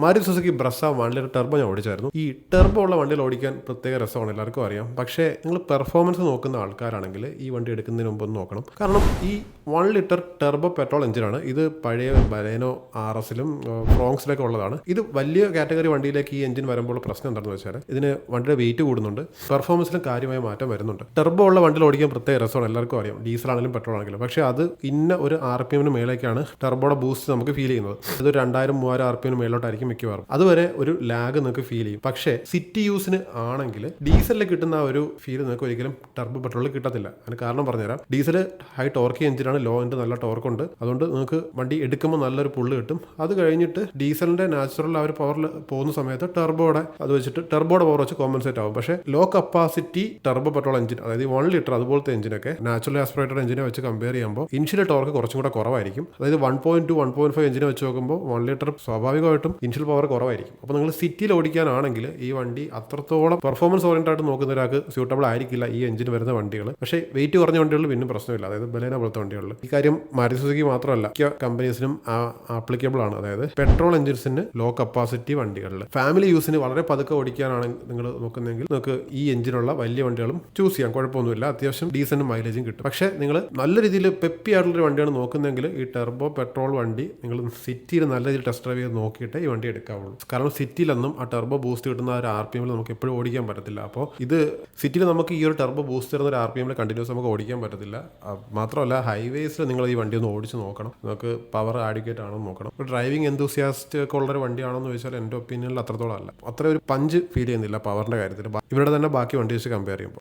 Maruti Suzuki Brezza 1 litre turbo ഞാൻ ഓടിച്ചായിരുന്നു. ഈ turbo ഉള്ള വണ്ടിയിൽ ഓടിക്കാൻ പ്രത്യേക രസമാണ്, എല്ലാവർക്കും അറിയാം. പക്ഷേ നിങ്ങൾ പെർഫോമൻസ് നോക്കുന്ന ആൾക്കാരാണെങ്കിൽ ഈ വണ്ടി എടുക്കുന്നതിന് മുമ്പ് ഒന്ന് നോക്കണം. കാരണം ഈ 1 ലിറ്റർ ടർബോ പെട്രോൾ എഞ്ചിനാണ്. ഇത് പഴയ ബലേനോ RSലും ഫ്രോങ്സിലൊക്കെ ഉള്ളതാണ്. ഇത് വലിയ കാറ്റഗറി വണ്ടിയിലേക്ക് ഈ എഞ്ചിൻ വരുമ്പോൾ പ്രശ്നം എന്താണെന്ന് വെച്ചാൽ ഇതിന് വണ്ടിയുടെ വെയിറ്റ് കൂടുന്നുണ്ട്, പെർഫോമൻസിലും കാര്യമായ മാറ്റം വരുന്നുണ്ട്. ടർബോ ഉള്ള വണ്ടിയിൽ ഓടിക്കാൻ പ്രത്യേക രസമാണ്, എല്ലാവർക്കും അറിയാം. ഡീസൽ ആണെങ്കിലും പെട്രോൾ ആണെങ്കിലും. പക്ഷേ അത് ഇന്ന ഒരു RPM മേലേക്കാണ് ടർബോയുടെ ബൂസ്റ്റ് നമുക്ക് ഫീൽ ചെയ്യുന്നത്. ഇത് 2000-3000 RPM മേലോട്ടായിരിക്കും മിക്കവാറും. അതുവരെ ഒരു ലാഗ് നിങ്ങൾക്ക് ഫീൽ ചെയ്യും. പക്ഷേ സിറ്റി യൂസിന് ആണെങ്കിൽ ഡീസലിൽ കിട്ടുന്ന ആ ഒരു ഫീൽ നിങ്ങൾക്ക് ഒരിക്കലും ടർബോ പെട്രോളിൽ കിട്ടത്തില്ല. അതിന് കാരണം പറഞ്ഞുതരാം. ഡീസൽ ഹൈ ടോർക്ക് എഞ്ചിനാണ്, ലോ എൻഡ് നല്ല ടോർക്കുണ്ട്. അതുകൊണ്ട് നിങ്ങൾക്ക് വണ്ടി എടുക്കുമ്പോൾ നല്ലൊരു പുള്ള് കിട്ടും. അത് കഴിഞ്ഞിട്ട് ഡീസലിന്റെ നാച്ചുറൽ ആ ഒരു പവറിൽ പോകുന്ന സമയത്ത് ടർബോയുടെ അത് വെച്ചിട്ട് ടർബോയുടെ പവർ വെച്ച് കോമ്പൻസേറ്റ് ആവും. പക്ഷേ low capacity turbo petrol engine, അതായത് 1 ലിറ്റർ അതുപോലത്തെ എഞ്ചിനൊക്കെ നാച്ചുറൽ ആസ്പിറേറ്റഡ് എഞ്ചിനെ വെച്ച് കമ്പയർ ചെയ്യുമ്പോൾ ഇനിഷ്യൽ ടോർക്ക് കുറച്ചും കൂടെ കുറവായിരിക്കും. അതായത് 1.2 1.5 എഞ്ചിനെ വെച്ച് നോക്കുമ്പോൾ 1 ലിറ്റർ സ്വാഭാവികമായിട്ടും ഇനിഷ്യൽ പവർ കുറവായിരിക്കും. അപ്പോൾ നിങ്ങൾ സിറ്റിയിൽ ഓടിക്കാനാണെങ്കിൽ ഈ വണ്ടി അത്രത്തോളം പെർഫോമൻസ് ഓറിയന്റഡ് ആയിട്ട് നോക്കുന്ന ഒരാൾക്ക് സ്യൂട്ടബിൾ ആയിരിക്കില്ല ഈ എഞ്ചിൻ വരുന്ന വണ്ടികൾ. പക്ഷേ വെയിറ്റ് കുറഞ്ഞ വണ്ടികളിൽ പിന്നെ പ്രശ്നമില്ല, അതായത് ബലേന പോലത്തെ വണ്ടികളിൽ. ഈ കാര്യം മാരുതി സുസുക്കി മാത്രമല്ല, മിക്ക കമ്പനീസിനും ആപ്ലിക്കബിൾ ആണ്. അതായത് പെട്രോൾ എഞ്ചിൻസിന് ലോ കപ്പാസിറ്റി വണ്ടികളിൽ ഫാമിലി യൂസിന് വളരെ പതുക്കെ ഓടിക്കാനാണ് നിങ്ങൾ നോക്കുന്നതെങ്കിൽ നിങ്ങൾക്ക് ഈ എഞ്ചിനുള്ള വലിയ വണ്ടികളും ചൂസ് ചെയ്യാം, കുഴപ്പമൊന്നുമില്ല. അത്യാവശ്യം ഡീസന്റ് മൈലേജും കിട്ടും. പക്ഷേ നിങ്ങൾ നല്ല രീതിയിൽ പെപ്പി ആയിട്ടുള്ളൊരു വണ്ടിയാണ് നോക്കുന്നതെങ്കിൽ ഈ ടർബോ പെട്രോൾ വണ്ടി നിങ്ങൾ സിറ്റിയിൽ നല്ല രീതിയിൽ ടെസ്റ്റ് ഡ്രൈവ് ചെയ്ത് നോക്കിയിട്ട് ഈ വണ്ടി എടുക്കാവുള്ളൂ. കാരണം സിറ്റിയിലൊന്നും ആ ടർബോ ബൂസ്റ്റ് കിട്ടുന്ന ഒരു RPM നമുക്ക് എപ്പോഴും ഓടിക്കാൻ പറ്റത്തില്ല. അപ്പോൾ ഇത് സിറ്റിയിൽ നമുക്ക് ഈ ഒരു ടർബോ ബൂസ്റ്റ് തരുന്ന ഒരു RPM കണ്ടിന്യൂസ് നമുക്ക് ഓടിക്കാൻ പറ്റത്തില്ല. മാത്രമല്ല ഹൈവേസിൽ നിങ്ങൾ ഈ വണ്ടി ഒന്ന് ഓടിച്ച് നോക്കണം, നമുക്ക് പവർ ആഡിക്കേറ്റ് ആണോ നോക്കണം. ഡ്രൈവിംഗ് എന്തൂസിയാസ്റ്റ് ഒക്കെ ഉള്ളൊരു വണ്ടിയാണോ എന്ന് ചോദിച്ചാൽ എൻ്റെ ഒപ്പീനിയനിൽ അത്രത്തോളം അല്ല. അത്ര ഒരു പഞ്ച് ഫീൽ ചെയ്യുന്നില്ല പവറിൻ്റെ കാര്യത്തിൽ, ഇവരുടെ തന്നെ ബാക്കി വണ്ടി വെച്ച് കമ്പയർ ചെയ്യുമ്പോൾ.